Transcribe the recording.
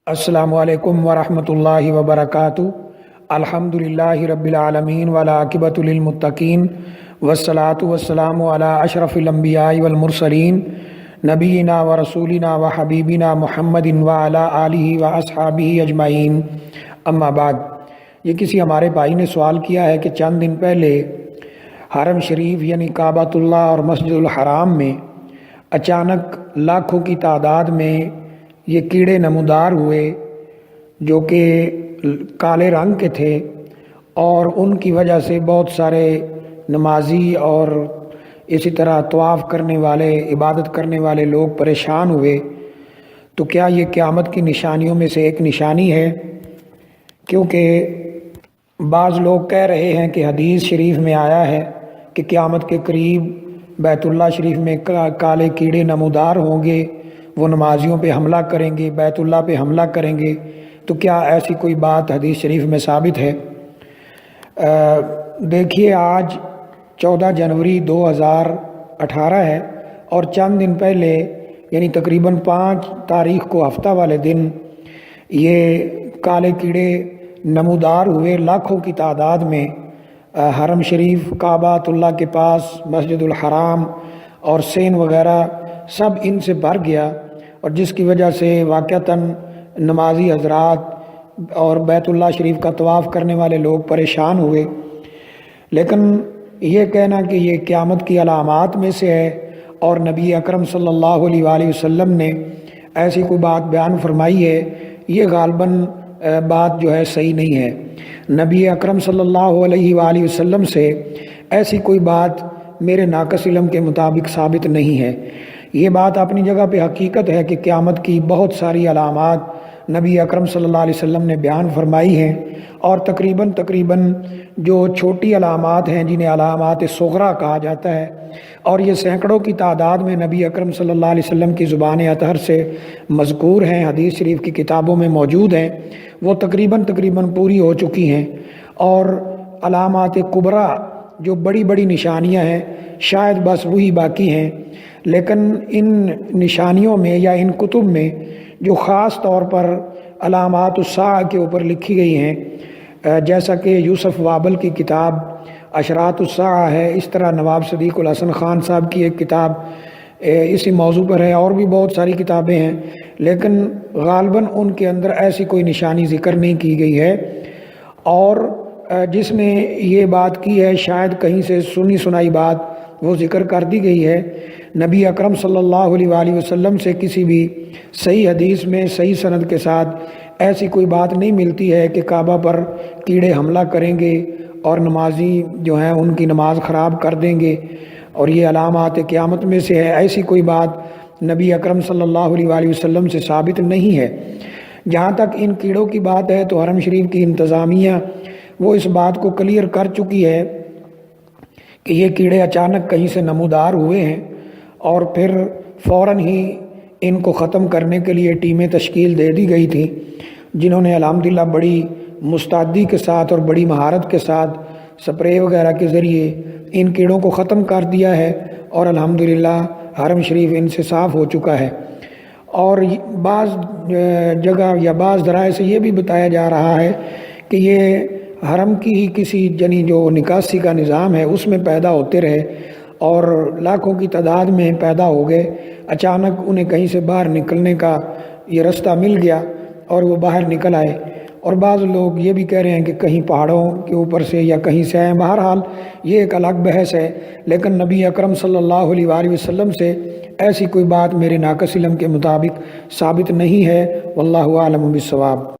السلام علیکم ورحمۃ اللہ وبرکاتہ۔ الحمدللہ رب العالمین والعاقبۃ للمتقین والصلاۃ والسلام علی اشرف الانبیاء والمرسلین نبینا و رسولنا و حبیبنا محمد وعلی آلہ و اصحابہ اجمعین، اما بعد۔ یہ کسی ہمارے بھائی نے سوال کیا ہے کہ چند دن پہلے حرم شریف یعنی کعبۃ اللہ اور مسجد الحرام میں اچانک لاکھوں کی تعداد میں یہ کیڑے نمودار ہوئے جو کہ کالے رنگ کے تھے، اور ان کی وجہ سے بہت سارے نمازی اور اسی طرح طواف کرنے والے، عبادت کرنے والے لوگ پریشان ہوئے۔ تو کیا یہ قیامت کی نشانیوں میں سے ایک نشانی ہے؟ کیونکہ بعض لوگ کہہ رہے ہیں کہ حدیث شریف میں آیا ہے کہ قیامت کے قریب بیت اللہ شریف میں کالے کیڑے نمودار ہوں گے، وہ نمازیوں پہ حملہ کریں گے، بیت اللہ پہ حملہ کریں گے۔ تو کیا ایسی کوئی بات حدیث شریف میں ثابت ہے؟ دیکھیے، آج 14 جنوری 2018 ہے، اور چند دن پہلے یعنی تقریباً 5 تاریخ کو ہفتہ والے دن یہ کالے کیڑے نمودار ہوئے لاکھوں کی تعداد میں حرم شریف، کعبۃ اللہ کے پاس، مسجد الحرام اور سین وغیرہ سب ان سے بھر گیا، اور جس کی وجہ سے واقعتاً نمازی حضرات اور بیت اللہ شریف کا طواف کرنے والے لوگ پریشان ہوئے۔ لیکن یہ کہنا کہ یہ قیامت کی علامات میں سے ہے اور نبی اکرم صلی اللہ علیہ وآلہ وسلم نے ایسی کوئی بات بیان فرمائی ہے، یہ غالباً بات جو ہے صحیح نہیں ہے۔ نبی اکرم صلی اللہ علیہ وآلہ وسلم سے ایسی کوئی بات میرے ناقص علم کے مطابق ثابت نہیں ہے۔ یہ بات اپنی جگہ پہ حقیقت ہے کہ قیامت کی بہت ساری علامات نبی اکرم صلی اللہ علیہ وسلم نے بیان فرمائی ہیں، اور تقریباً جو چھوٹی علامات ہیں جنہیں علامات صغریٰ کہا جاتا ہے، اور یہ سینکڑوں کی تعداد میں نبی اکرم صلی اللہ علیہ وسلم کی زبان اطہر سے مذکور ہیں، حدیث شریف کی کتابوں میں موجود ہیں، وہ تقریباً پوری ہو چکی ہیں۔ اور علامات کبریٰ جو بڑی بڑی نشانیاں ہیں، شاید بس وہی باقی ہیں۔ لیکن ان نشانیوں میں یا ان کتب میں جو خاص طور پر علامات الساعہ کے اوپر لکھی گئی ہیں، جیسا کہ یوسف وابل کی کتاب اشراط الساعہ ہے، اس طرح نواب صدیق الحسن خان صاحب کی ایک کتاب اسی موضوع پر ہے، اور بھی بہت ساری کتابیں ہیں، لیکن غالباً ان کے اندر ایسی کوئی نشانی ذکر نہیں کی گئی ہے۔ اور جس نے یہ بات کی ہے، شاید کہیں سے سنی سنائی بات وہ ذکر کر دی گئی ہے۔ نبی اکرم صلی اللہ علیہ وآلہ وسلم سے کسی بھی صحیح حدیث میں صحیح سند کے ساتھ ایسی کوئی بات نہیں ملتی ہے کہ کعبہ پر کیڑے حملہ کریں گے اور نمازی جو ہیں ان کی نماز خراب کر دیں گے، اور یہ علامات قیامت میں سے ہے۔ ایسی کوئی بات نبی اکرم صلی اللہ علیہ وآلہ وسلم سے ثابت نہیں ہے۔ جہاں تک ان کیڑوں کی بات ہے تو حرم شریف کی انتظامیہ وہ اس بات کو کلیئر کر چکی ہے کہ یہ کیڑے اچانک کہیں سے نمودار ہوئے ہیں، اور پھر فوراً ہی ان کو ختم کرنے کے لیے ٹیمیں تشکیل دے دی گئی تھیں، جنہوں نے الحمدللہ بڑی مستعدی کے ساتھ اور بڑی مہارت کے ساتھ سپرے وغیرہ کے ذریعے ان کیڑوں کو ختم کر دیا ہے، اور الحمدللہ حرم شریف ان سے صاف ہو چکا ہے۔ اور بعض جگہ یا بعض ذرائع سے یہ بھی بتایا جا رہا ہے کہ یہ حرم کی ہی کسی جو نکاسی کا نظام ہے اس میں پیدا ہوتے رہے، اور لاکھوں کی تعداد میں پیدا ہو گئے، اچانک انہیں کہیں سے باہر نکلنے کا یہ رستہ مل گیا اور وہ باہر نکل آئے۔ اور بعض لوگ یہ بھی کہہ رہے ہیں کہ کہیں پہاڑوں کے اوپر سے یا کہیں سے آئے، بہرحال یہ ایک الگ بحث ہے، لیکن نبی اکرم صلی اللہ علیہ وآلہ وسلم سے ایسی کوئی بات میرے ناقص علم کے مطابق ثابت نہیں ہے۔ واللہ اعلم بالصواب۔